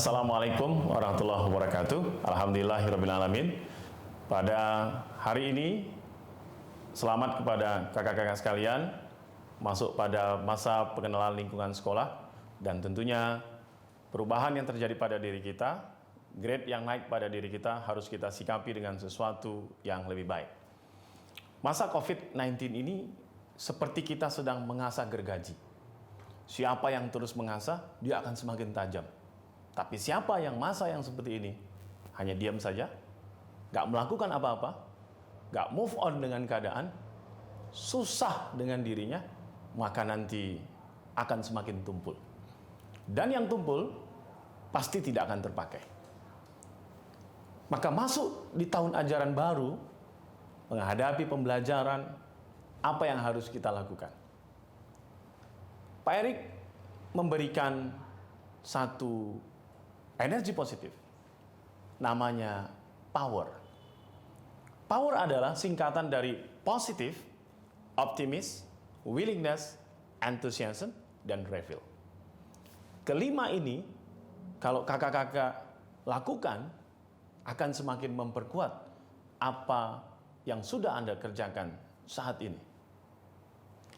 Assalamualaikum warahmatullahi wabarakatuh. Alhamdulillahirrabbilalamin. Pada hari ini, selamat kepada kakak-kakak sekalian masuk pada masa pengenalan lingkungan sekolah, dan tentunya perubahan yang terjadi pada diri kita, grade yang naik pada diri kita harus kita sikapi dengan sesuatu yang lebih baik. Masa COVID-19 ini seperti kita sedang mengasah gergaji. Siapa yang terus mengasah, dia akan semakin tajam. Tapi siapa yang masa yang seperti ini hanya diam saja, gak melakukan apa-apa, gak move on dengan keadaan, susah dengan dirinya, maka nanti akan semakin tumpul. Dan yang tumpul pasti tidak akan terpakai. Maka masuk di tahun ajaran baru, menghadapi pembelajaran, apa yang harus kita lakukan? Pak Erik memberikan satu energi positif, namanya power. Power adalah singkatan dari positif, optimis, willingness, enthusiasm, dan reveal. Kelima ini, kalau kakak-kakak lakukan, akan semakin memperkuat apa yang sudah Anda kerjakan saat ini.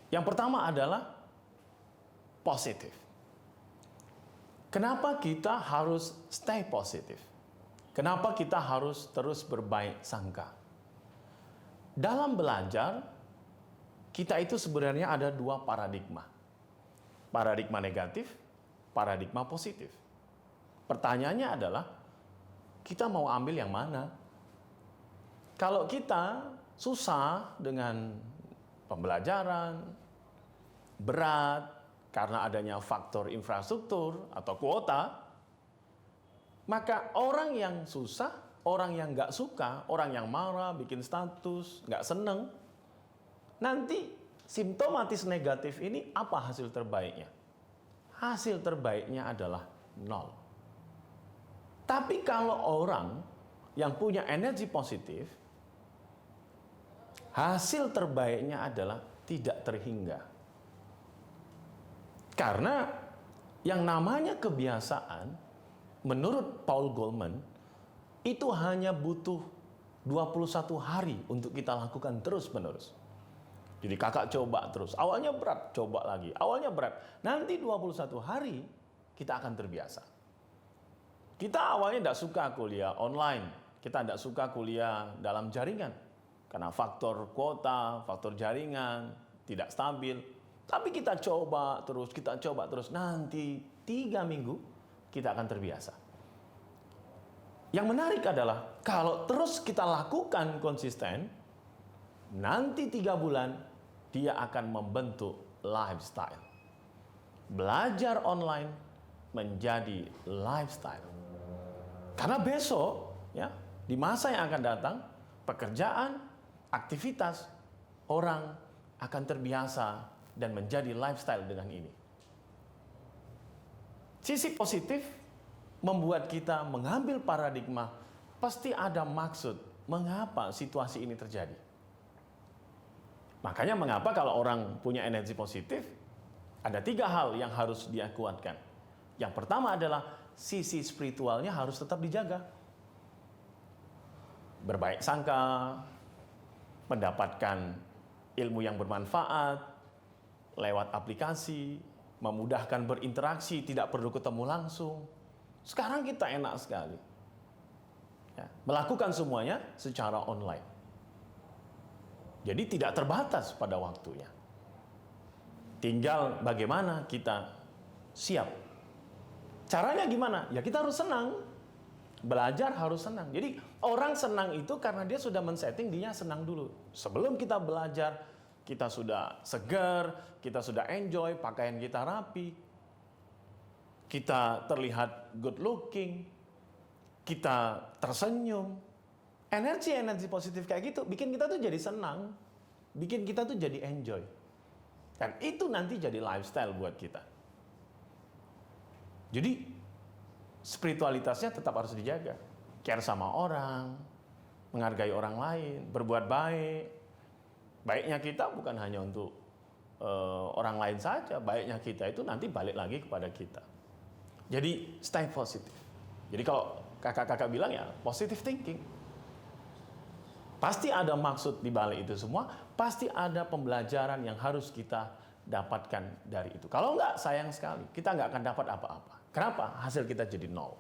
Yang pertama adalah positif. Kenapa kita harus stay positif? Kenapa kita harus terus berbaik sangka? Dalam belajar, kita itu sebenarnya ada dua paradigma. Paradigma negatif, paradigma positif. Pertanyaannya adalah, kita mau ambil yang mana? Kalau kita susah dengan pembelajaran, berat, karena adanya faktor infrastruktur atau kuota, maka orang yang susah, orang yang nggak suka, orang yang marah, bikin status, nggak seneng, nanti simptomatis negatif ini apa hasil terbaiknya? Hasil terbaiknya adalah 0. Tapi kalau orang yang punya energi positif, hasil terbaiknya adalah tidak terhingga. Karena yang namanya kebiasaan, menurut Paul Goleman, itu hanya butuh 21 hari untuk kita lakukan terus-menerus. Jadi kakak coba terus, awalnya berat, coba lagi, awalnya berat. Nanti 21 hari kita akan terbiasa. Kita awalnya tidak suka kuliah online, kita tidak suka kuliah dalam jaringan. Karena faktor kuota, faktor jaringan, tidak stabil. Tapi kita coba terus, nanti 3 minggu kita akan terbiasa. Yang menarik adalah, kalau terus kita lakukan konsisten, nanti 3 bulan, dia akan membentuk lifestyle. Belajar online menjadi lifestyle. Karena besok, ya, di masa yang akan datang, pekerjaan, aktivitas, orang akan terbiasa dan menjadi lifestyle dengan ini. Sisi positif membuat kita mengambil paradigma, pasti ada maksud mengapa situasi ini terjadi. Makanya mengapa kalau orang punya energi positif, ada 3 hal yang harus dia kuatkan. Yang pertama adalah sisi spiritualnya harus tetap dijaga. Berbaik sangka, mendapatkan ilmu yang bermanfaat, lewat aplikasi, memudahkan berinteraksi, tidak perlu ketemu langsung. Sekarang kita enak sekali, ya, melakukan semuanya secara online. Jadi tidak terbatas pada waktunya. Tinggal bagaimana kita siap. Caranya gimana? Ya kita harus senang. Belajar harus senang. Jadi orang senang itu karena dia sudah men-setting dia senang dulu. Sebelum kita belajar, kita sudah segar, kita sudah enjoy, pakaian kita rapi, kita terlihat good looking, kita tersenyum. Energi positif kayak gitu bikin kita tuh jadi senang, bikin kita tuh jadi enjoy. Dan itu nanti jadi lifestyle buat kita. Jadi spiritualitasnya tetap harus dijaga. Care sama orang, menghargai orang lain, berbuat baik. Baiknya kita bukan hanya untuk orang lain saja, baiknya kita itu nanti balik lagi kepada kita. Jadi stay positif. Jadi kalau kakak-kakak bilang ya positive thinking. Pasti ada maksud di balik itu semua, pasti ada pembelajaran yang harus kita dapatkan dari itu. Kalau enggak, sayang sekali, kita nggak akan dapat apa-apa. Kenapa? Hasil kita jadi nol.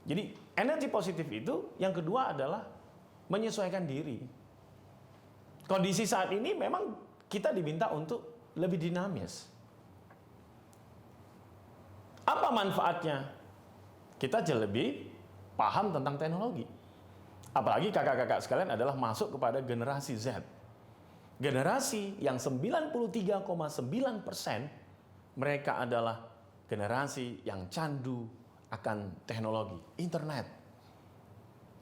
Jadi energi positif itu yang kedua adalah menyesuaikan diri. Kondisi saat ini memang kita diminta untuk lebih dinamis. Apa manfaatnya? Kita jadi lebih paham tentang teknologi. Apalagi kakak-kakak sekalian adalah masuk kepada generasi Z. Generasi yang 93,9% mereka adalah generasi yang candu akan teknologi, internet.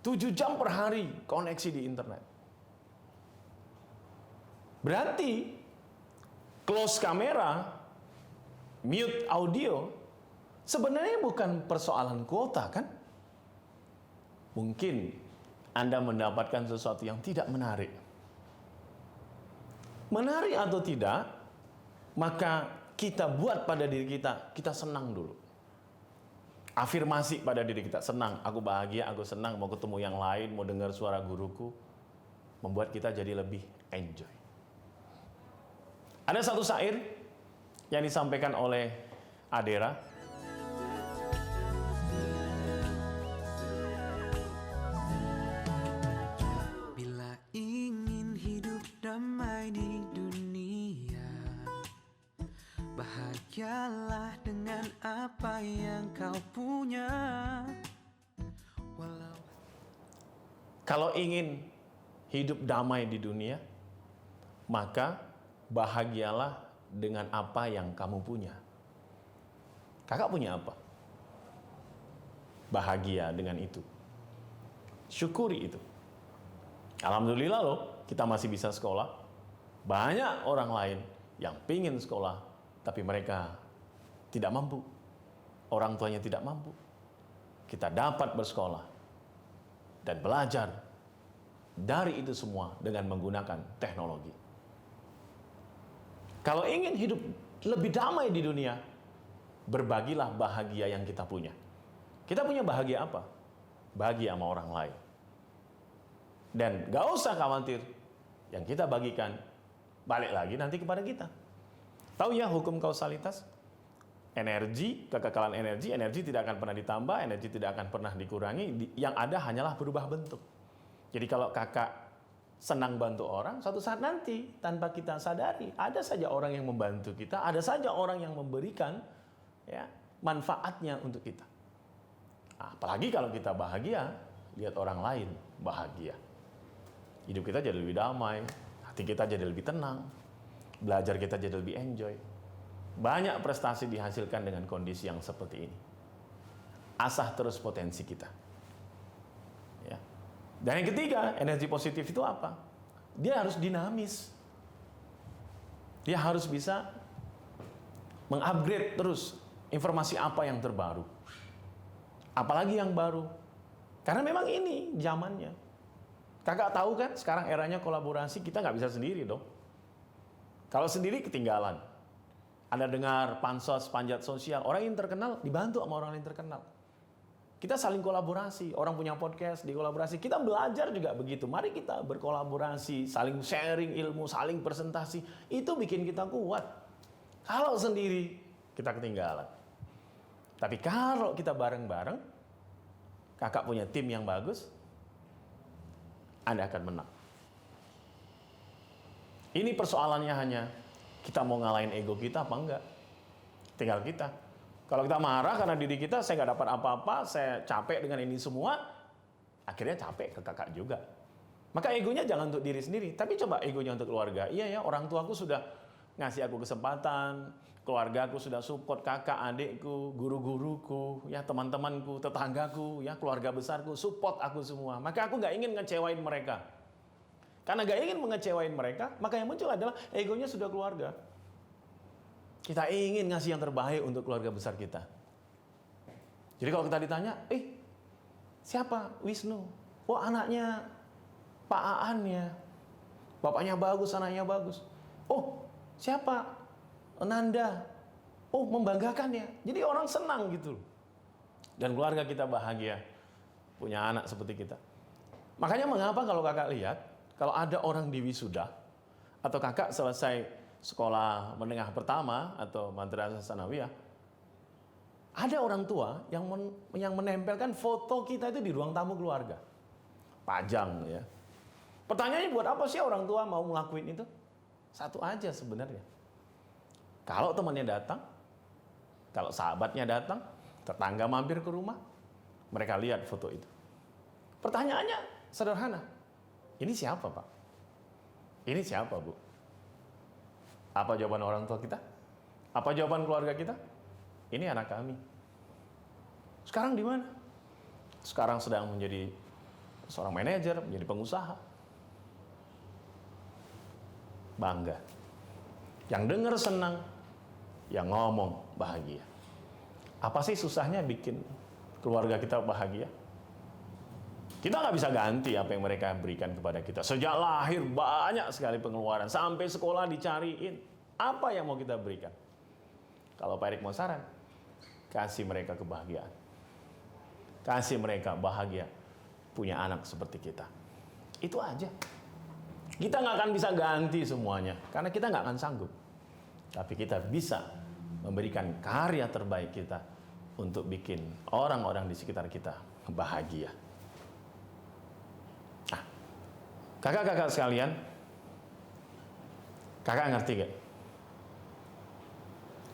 7 jam per hari koneksi di internet. Berarti close kamera, mute audio, sebenarnya bukan persoalan kuota kan? Mungkin Anda mendapatkan sesuatu yang tidak menarik. Menarik atau tidak, maka kita buat pada diri kita, kita senang dulu. Afirmasi pada diri kita, senang, aku bahagia, aku senang, mau ketemu yang lain, mau dengar suara guruku, membuat kita jadi lebih enjoy. Ada satu syair yang disampaikan oleh Adera. Bila ingin hidup damai di dunia, bahagialah dengan apa yang kau punya. Kalau ingin hidup damai di dunia, maka bahagialah dengan apa yang kamu punya. Kakak punya apa? Bahagia dengan itu. Syukuri itu. Alhamdulillah loh, kita masih bisa sekolah. Banyak orang lain yang pingin sekolah, tapi mereka tidak mampu. Orang tuanya tidak mampu. Kita dapat bersekolah dan belajar dari itu semua dengan menggunakan teknologi. Kalau ingin hidup lebih damai di dunia, berbagilah bahagia yang kita punya. Kita punya bahagia apa? Bahagia sama orang lain. Dan gak usah khawatir, yang kita bagikan balik lagi nanti kepada kita. Tahu ya hukum kausalitas? Energi, kekekalan energi tidak akan pernah ditambah, energi tidak akan pernah dikurangi, yang ada hanyalah berubah bentuk. Jadi kalau kakak senang bantu orang, suatu saat nanti tanpa kita sadari, ada saja orang yang membantu kita, ada saja orang yang memberikan ya manfaatnya untuk kita. Apalagi kalau kita bahagia, lihat orang lain bahagia. Hidup kita jadi lebih damai, hati kita jadi lebih tenang, belajar kita jadi lebih enjoy. Banyak prestasi dihasilkan dengan kondisi yang seperti ini. Asah terus potensi kita. Ya. Dan yang ketiga, energi positif itu apa? Dia harus dinamis. Dia harus bisa mengupgrade terus informasi apa yang terbaru. Apalagi yang baru. Karena memang ini zamannya. Kakak tahu kan sekarang eranya kolaborasi, kita nggak bisa sendiri dong. Kalau sendiri ketinggalan. Anda dengar pansos, panjat sosial, orang yang terkenal dibantu sama orang yang terkenal. Kita saling kolaborasi, orang punya podcast, dikolaborasi. Kita belajar juga begitu. Mari kita berkolaborasi, saling sharing ilmu, saling presentasi. Itu bikin kita kuat. Kalau sendiri, kita ketinggalan. Tapi kalau kita bareng-bareng, kakak punya tim yang bagus, Anda akan menang. Ini persoalannya hanya, kita mau ngalahin ego kita apa enggak? Tinggal kita. Kalau kita marah karena diri kita, saya nggak dapat apa-apa, saya capek dengan ini semua, akhirnya capek ke kakak juga. Maka egonya jangan untuk diri sendiri, tapi coba egonya untuk keluarga. Iya ya, orang tuaku sudah ngasih aku kesempatan, keluarga aku sudah support kakak, adikku, guru-guruku, ya teman-temanku, tetanggaku, ya keluarga besarku, support aku semua. Maka aku nggak ingin ngecewain mereka. Karena nggak ingin mengecewain mereka, maka yang muncul adalah egonya sudah keluarga. Kita ingin ngasih yang terbaik untuk keluarga besar kita. Jadi kalau kita ditanya, siapa Wisnu? Oh anaknya Pak Aan ya. Bapaknya bagus, anaknya bagus. Oh siapa? Nanda. Oh membanggakan ya. Jadi orang senang gitu. dan keluarga kita bahagia punya anak seperti kita. Makanya mengapa kalau kakak lihat, kalau ada orang di wisuda, atau kakak selesai sekolah menengah pertama atau madrasah sanawiyah, ada orang tua yang menempelkan foto kita itu di ruang tamu keluarga. Pajang ya. Pertanyaannya buat apa sih orang tua mau ngelakuin itu? Satu aja sebenarnya. Kalau temannya datang, kalau sahabatnya datang, tetangga mampir ke rumah, mereka lihat foto itu. Pertanyaannya sederhana. Ini siapa, Pak? Ini siapa, Bu? Apa jawaban orang tua kita? Apa jawaban keluarga kita? Ini anak kami. Sekarang di mana? Sekarang sedang menjadi seorang manajer, menjadi pengusaha. Bangga. Yang dengar senang, yang ngomong bahagia. Apa sih susahnya bikin keluarga kita bahagia? Kita nggak bisa ganti apa yang mereka berikan kepada kita. Sejak lahir banyak sekali pengeluaran. Sampai sekolah dicariin. Apa yang mau kita berikan? Kalau Pak Erik mau saran, kasih mereka kebahagiaan. Kasih mereka bahagia punya anak seperti kita. Itu aja. Kita nggak akan bisa ganti semuanya. Karena kita nggak akan sanggup. Tapi kita bisa memberikan karya terbaik kita untuk bikin orang-orang di sekitar kita bahagia. Nah, kakak-kakak sekalian, kakak ngerti gak?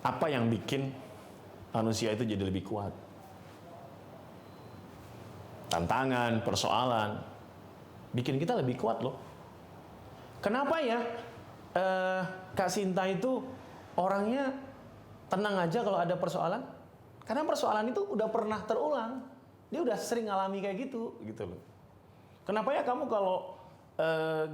Apa yang bikin manusia itu jadi lebih kuat? Tantangan, persoalan, bikin kita lebih kuat loh. Kenapa ya Kak Sinta itu orangnya tenang aja kalau ada persoalan? Karena persoalan itu udah pernah terulang. Dia udah sering ngalami kayak gitu loh. Kenapa ya kamu kalau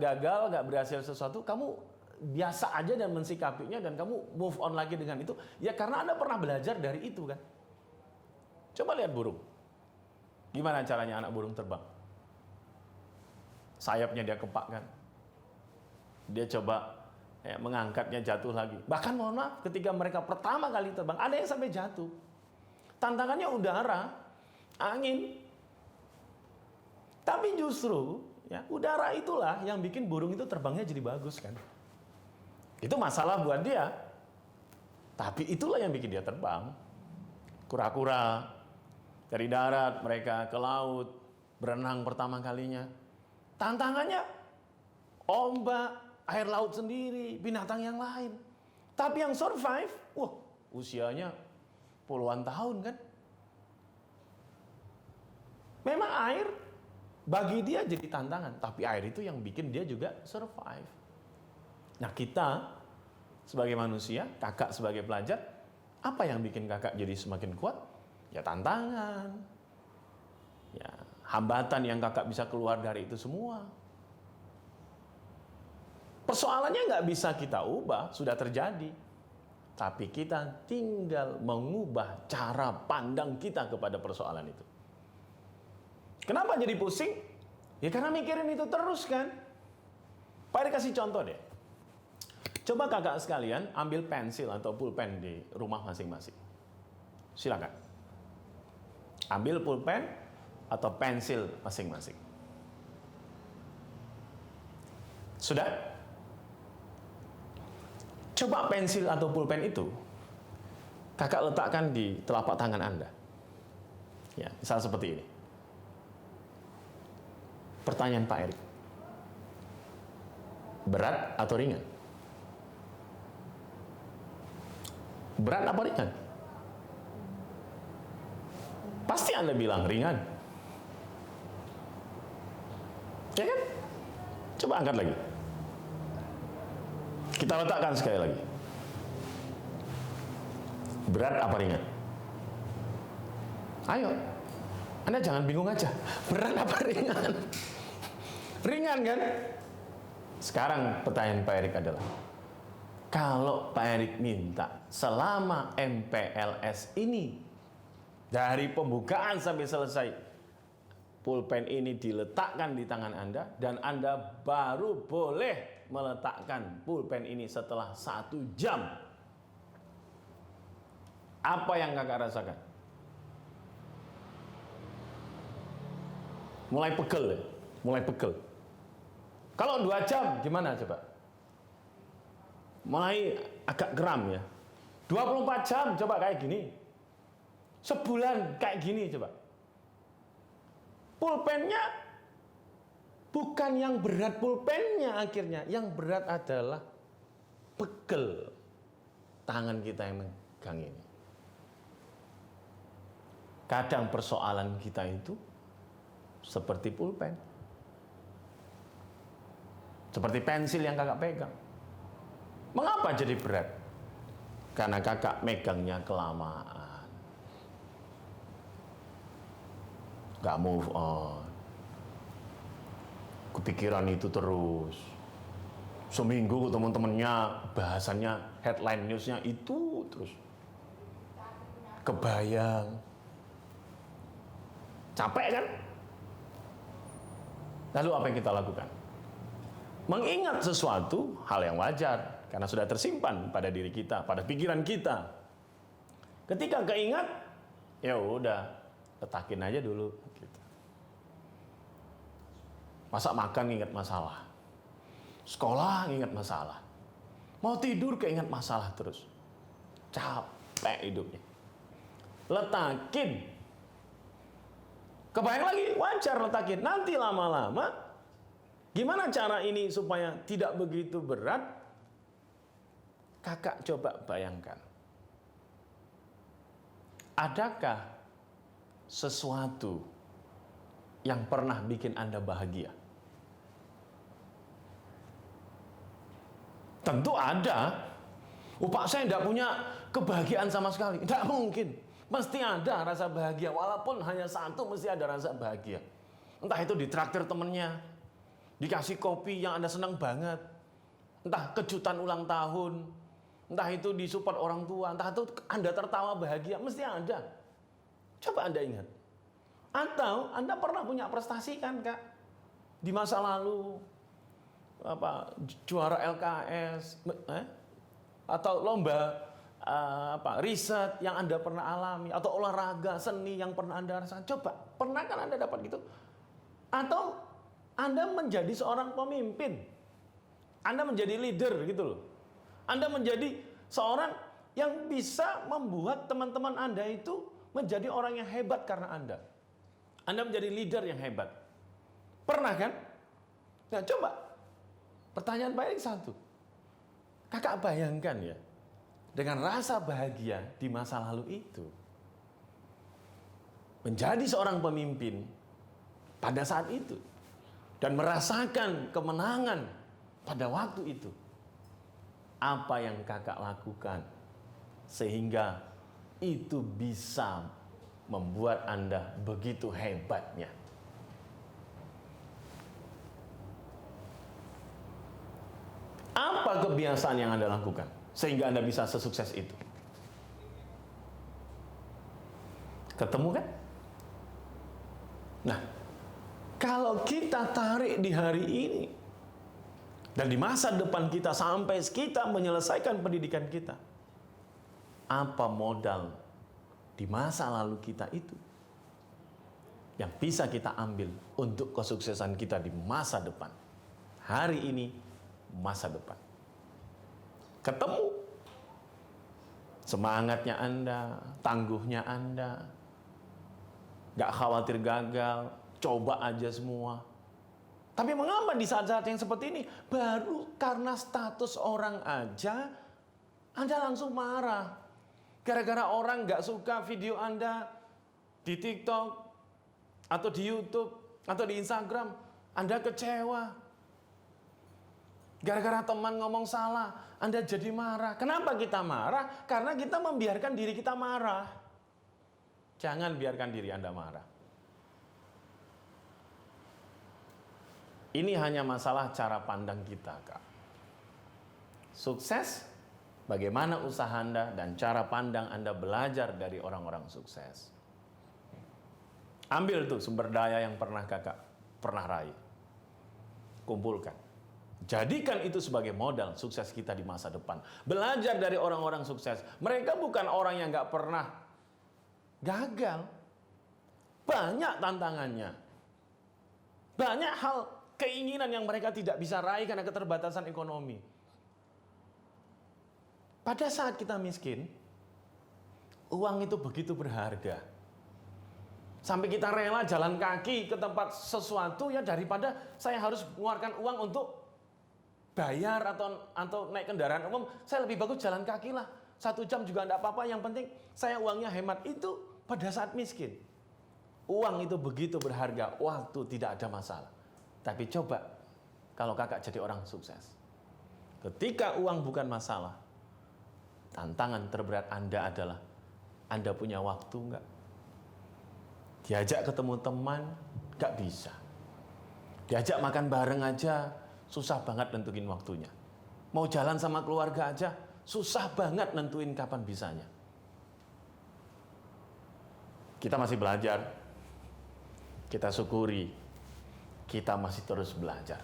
gagal, gak berhasil sesuatu, kamu biasa aja dan mensikapinya dan kamu move on lagi dengan itu? Ya karena Anda pernah belajar dari itu kan. Coba lihat burung. Gimana caranya anak burung terbang? Sayapnya dia kepakkan. Dia coba mengangkatnya, jatuh lagi. Bahkan mohon maaf, ketika mereka pertama kali terbang, ada yang sampai jatuh. Tantangannya udara, angin. Tapi justru ya, udara itulah yang bikin burung itu terbangnya jadi bagus kan. Itu masalah buat dia. Tapi itulah yang bikin dia terbang. Kura-kura dari darat mereka ke laut, berenang pertama kalinya. Tantangannya ombak, air laut sendiri, binatang yang lain. Tapi yang survive, wah, usianya puluhan tahun kan. Memang air bagi dia jadi tantangan, tapi air itu yang bikin dia juga survive. Nah, kita sebagai manusia, kakak sebagai pelajar, apa yang bikin kakak jadi semakin kuat? Ya tantangan. Ya, hambatan yang kakak bisa keluar dari itu semua. Persoalannya nggak bisa kita ubah, sudah terjadi. Tapi kita tinggal mengubah cara pandang kita kepada persoalan itu. Kenapa jadi pusing? Ya karena mikirin itu terus kan. Pak Erik kasih contoh deh. Coba kakak sekalian ambil pensil atau pulpen di rumah masing-masing. Silakan. Ambil pulpen atau pensil masing-masing. Sudah? Coba pensil atau pulpen itu kakak letakkan di telapak tangan Anda. Ya, misal seperti ini. Pertanyaan Pak Erik. Berat atau ringan? Berat apa ringan? Pasti Anda bilang ringan. Ya kan? Coba angkat lagi. Kita letakkan sekali lagi. Berat apa ringan? Ayo. Anda jangan bingung aja. Berat apa ringan? Ringan kan? Sekarang pertanyaan Pak Erik adalah, kalau Pak Erik minta selama MPLS ini, dari pembukaan sampai selesai, pulpen ini diletakkan di tangan Anda, dan Anda baru boleh meletakkan pulpen ini setelah 1 jam. Apa yang kakak rasakan? mulai pegel ya, mulai pegel. Kalau 2 jam gimana coba? Mulai agak geram ya. 24 jam coba kayak gini. Sebulan kayak gini coba. Pulpennya bukan yang berat pulpennya akhirnya, yang berat adalah pegel tangan kita yang megang ini. Kadang persoalan kita itu seperti pulpen. Seperti pensil yang kakak pegang. Mengapa jadi berat? Karena kakak megangnya kelamaan. Gak move on. Kepikiran itu terus. Seminggu teman-temannya bahasannya, headline newsnya itu terus. Kebayang. Capek kan? Lalu apa yang kita lakukan? Mengingat sesuatu hal yang wajar karena sudah tersimpan pada diri kita, pada pikiran kita. Ketika keingat, ya udah, letakin aja dulu. Gitu. Masa makan ingat masalah, sekolah ingat masalah, mau tidur keingat masalah terus, capek hidupnya. Letakin. Kebayang lagi, wajar letakin. Nanti lama-lama, gimana cara ini supaya tidak begitu berat? Kakak coba bayangkan. Adakah sesuatu yang pernah bikin Anda bahagia? Tentu ada. Pak, saya tidak punya kebahagiaan sama sekali. Tidak mungkin. Mesti ada rasa bahagia, walaupun hanya satu mesti ada rasa bahagia. Entah itu ditraktir temennya, dikasih kopi yang Anda senang banget, entah kejutan ulang tahun, entah itu disupport orang tua, entah itu Anda tertawa bahagia, mesti ada. Coba Anda ingat. Atau Anda pernah punya prestasi kan Kak? Di masa lalu, juara LKS, atau lomba riset yang Anda pernah alami, atau olahraga, seni yang pernah Anda rasakan. Coba, pernah kan Anda dapat gitu? Atau Anda menjadi seorang pemimpin, Anda menjadi leader gitu loh. Anda menjadi seorang yang bisa membuat teman-teman Anda itu menjadi orang yang hebat karena Anda. Anda menjadi leader yang hebat. Pernah kan? Nah coba, pertanyaan baik satu. Kakak bayangkan ya, dengan rasa bahagia di masa lalu itu, menjadi seorang pemimpin pada saat itu, dan merasakan kemenangan pada waktu itu. Apa yang kakak lakukan sehingga itu bisa membuat Anda begitu hebatnya? Apa kebiasaan yang Anda lakukan sehingga Anda bisa sesukses itu? Ketemu kan? Nah, kalau kita tarik di hari ini dan di masa depan kita sampai kita menyelesaikan pendidikan kita, apa modal di masa lalu kita itu yang bisa kita ambil untuk kesuksesan kita di masa depan? Hari ini, masa depan. Ketemu semangatnya Anda, tangguhnya Anda, gak khawatir gagal, coba aja semua. Tapi mengapa di saat-saat yang seperti ini, baru karena status orang aja, Anda langsung marah. Gara-gara orang gak suka video Anda di TikTok, atau di YouTube, atau di Instagram, Anda kecewa. Gara-gara teman ngomong salah, Anda jadi marah. Kenapa kita marah? Karena kita membiarkan diri kita marah. Jangan biarkan diri Anda marah. Ini hanya masalah cara pandang kita, Kak. Sukses, bagaimana usaha Anda dan cara pandang Anda belajar dari orang-orang sukses. Ambil tuh sumber daya yang pernah kakak pernah raih. Kumpulkan. Jadikan itu sebagai modal sukses kita di masa depan. Belajar dari orang-orang sukses. Mereka bukan orang yang gak pernah gagal. Banyak tantangannya. Banyak hal keinginan yang mereka tidak bisa raih karena keterbatasan ekonomi. Pada saat kita miskin, uang itu begitu berharga. Sampai kita rela jalan kaki ke tempat sesuatu ya daripada saya harus mengeluarkan uang untuk bayar atau naik kendaraan umum, saya lebih bagus jalan kaki lah. 1 jam juga enggak apa-apa, yang penting saya uangnya hemat. Itu pada saat miskin. Uang itu begitu berharga, waktu tidak ada masalah. Tapi coba kalau kakak jadi orang sukses. Ketika uang bukan masalah, tantangan terberat Anda adalah Anda punya waktu enggak? Diajak ketemu teman, enggak bisa. Diajak makan bareng aja, susah banget nentuin waktunya. Mau jalan sama keluarga aja, susah banget nentuin kapan bisanya. Kita masih belajar, kita syukuri, kita masih terus belajar.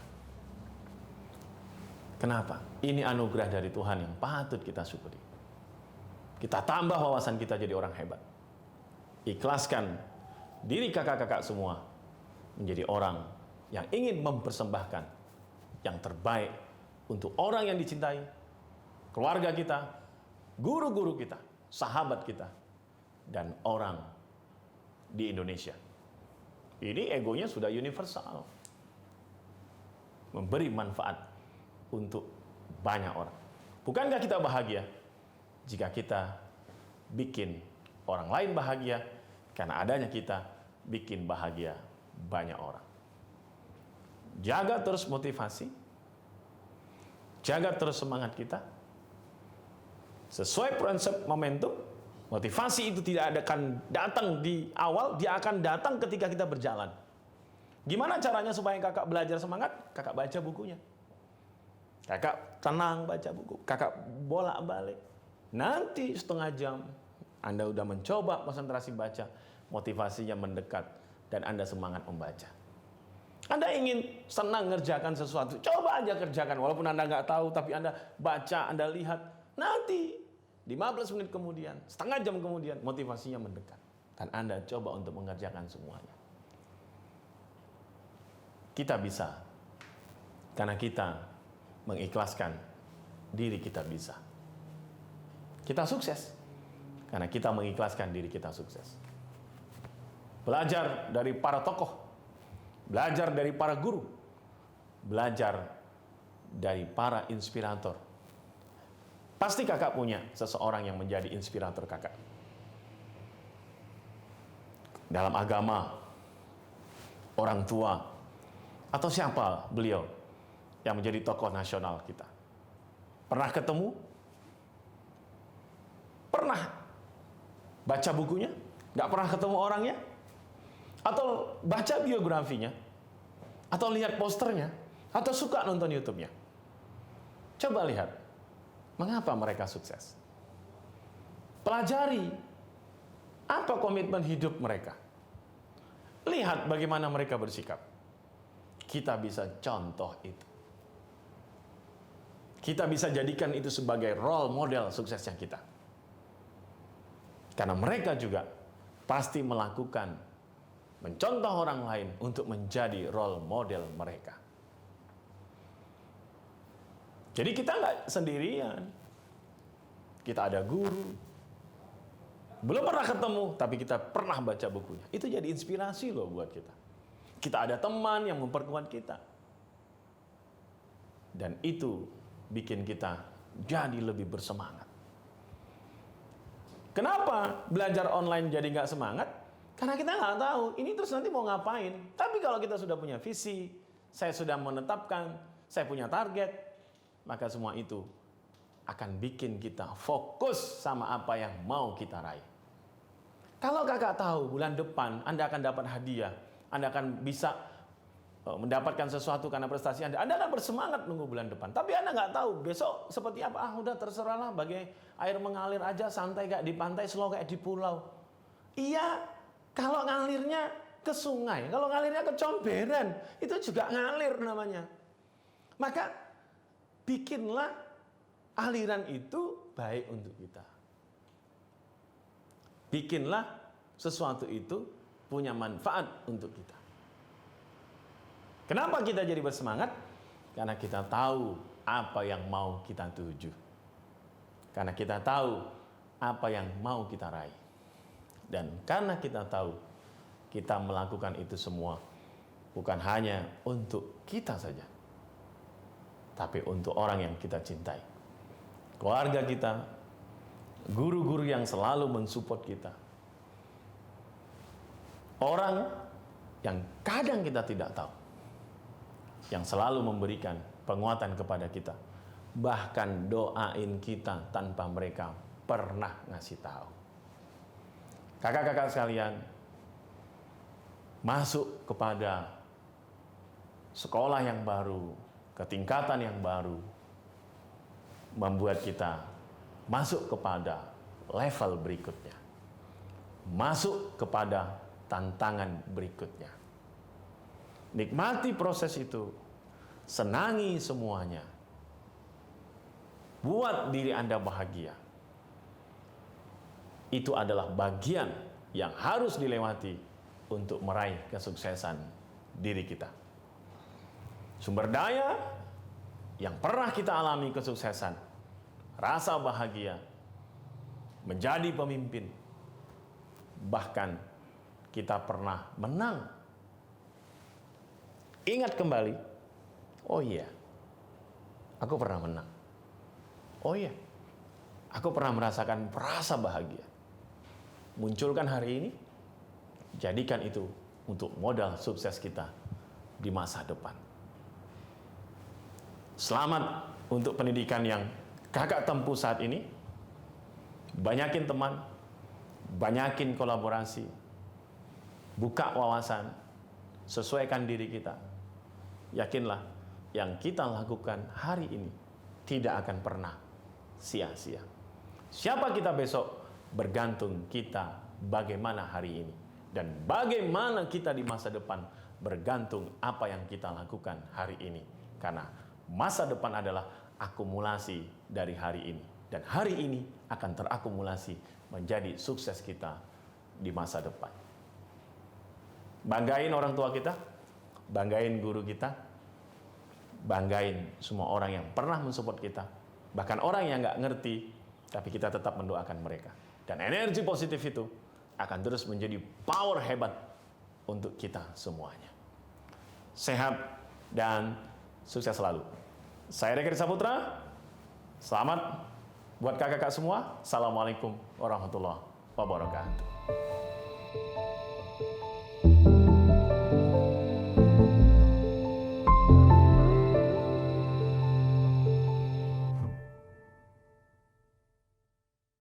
Kenapa? Ini anugerah dari Tuhan yang patut kita syukuri. Kita tambah wawasan kita jadi orang hebat. Ikhlaskan diri kakak-kakak semua menjadi orang yang ingin mempersembahkan yang terbaik untuk orang yang dicintai, keluarga kita, guru-guru kita, sahabat kita, dan orang di Indonesia. Ini egonya sudah universal. Memberi manfaat untuk banyak orang. Bukankah kita bahagia jika kita bikin orang lain bahagia, karena adanya kita bikin bahagia banyak orang. Jaga terus motivasi, jaga terus semangat kita. Sesuai prinsip momentum, motivasi itu tidak akan datang di awal, dia akan datang ketika kita berjalan. Gimana caranya supaya kakak belajar semangat? Kakak baca bukunya. Kakak tenang baca buku, kakak bolak-balik. Nanti setengah jam, Anda udah mencoba konsentrasi baca, motivasinya mendekat, dan Anda semangat membaca. Anda ingin senang ngerjakan sesuatu, coba aja kerjakan. Walaupun Anda nggak tahu, tapi Anda baca, Anda lihat. Nanti 15 menit kemudian, setengah jam kemudian, motivasinya mendekat. Dan Anda coba untuk mengerjakan semuanya. Kita bisa, karena kita mengikhlaskan diri kita bisa. Kita sukses, karena kita mengikhlaskan diri kita sukses. Belajar dari para tokoh, belajar dari para guru, belajar dari para inspirator. Pasti kakak punya seseorang yang menjadi inspirator kakak. Dalam agama, orang tua, atau siapa beliau yang menjadi tokoh nasional kita. Pernah ketemu? Pernah baca bukunya? Nggak pernah ketemu orangnya? Atau baca biografinya? Atau lihat posternya? Atau suka nonton YouTube-nya? Coba lihat, mengapa mereka sukses? Pelajari apa komitmen hidup mereka. Lihat bagaimana mereka bersikap. Kita bisa contoh itu. Kita bisa jadikan itu sebagai role model suksesnya kita. Karena mereka juga pasti melakukan, mencontoh orang lain untuk menjadi role model mereka. Jadi kita nggak sendirian. Kita ada guru. Belum pernah ketemu, tapi kita pernah baca bukunya. Itu jadi inspirasi loh buat kita. Kita ada teman yang memperkuat kita. Dan itu bikin kita jadi lebih bersemangat. Kenapa belajar online jadi nggak semangat? Karena kita nggak tahu, ini terus nanti mau ngapain. Tapi kalau kita sudah punya visi, saya sudah menetapkan, saya punya target, maka semua itu akan bikin kita fokus sama apa yang mau kita raih. Kalau kakak tahu bulan depan Anda akan dapat hadiah, Anda akan bisa mendapatkan sesuatu karena prestasi Anda akan bersemangat nunggu bulan depan. Tapi Anda nggak tahu besok seperti apa. Udah terserahlah, bagai air mengalir aja, santai kayak di pantai, slow kayak di pulau. Iya, kalau ngalirnya ke sungai, kalau ngalirnya ke comberan, itu juga ngalir namanya. Maka bikinlah aliran itu baik untuk kita. Bikinlah sesuatu itu punya manfaat untuk kita. Kenapa kita jadi bersemangat? Karena kita tahu apa yang mau kita tuju. Karena kita tahu apa yang mau kita raih. Dan karena kita tahu kita melakukan itu semua bukan hanya untuk kita saja, tapi untuk orang yang kita cintai. Keluarga kita, guru-guru yang selalu mensupport kita. Orang yang kadang kita tidak tahu, yang selalu memberikan penguatan kepada kita. Bahkan doain kita tanpa mereka pernah ngasih tahu. Kakak-kakak sekalian, masuk kepada sekolah yang baru, ke tingkatan yang baru, membuat kita masuk kepada level berikutnya. Masuk kepada tantangan berikutnya. Nikmati proses itu, senangi semuanya. Buat diri Anda bahagia. Itu adalah bagian yang harus dilewati untuk meraih kesuksesan diri kita. Sumber daya yang pernah kita alami kesuksesan, rasa bahagia, menjadi pemimpin, bahkan kita pernah menang. Ingat kembali, oh iya, aku pernah menang. Oh iya, aku pernah merasakan rasa bahagia. Munculkan hari ini, jadikan itu untuk modal sukses kita di masa depan. Selamat untuk pendidikan yang kakak tempuh saat ini. Banyakin teman, banyakin kolaborasi, buka wawasan, sesuaikan diri kita. Yakinlah, yang kita lakukan hari ini tidak akan pernah sia-sia. Siapa kita besok bergantung kita bagaimana hari ini. Dan bagaimana kita di masa depan bergantung apa yang kita lakukan hari ini. Karena masa depan adalah akumulasi dari hari ini. Dan hari ini akan terakumulasi menjadi sukses kita di masa depan. Banggain orang tua kita, banggain guru kita, banggain semua orang yang pernah mensupport kita. Bahkan orang yang nggak ngerti, tapi kita tetap mendoakan mereka. Dan energi positif itu akan terus menjadi power hebat untuk kita semuanya. Sehat dan sukses selalu. Saya Rekri Saputra, selamat buat kakak-kakak semua. Assalamualaikum warahmatullahi wabarakatuh.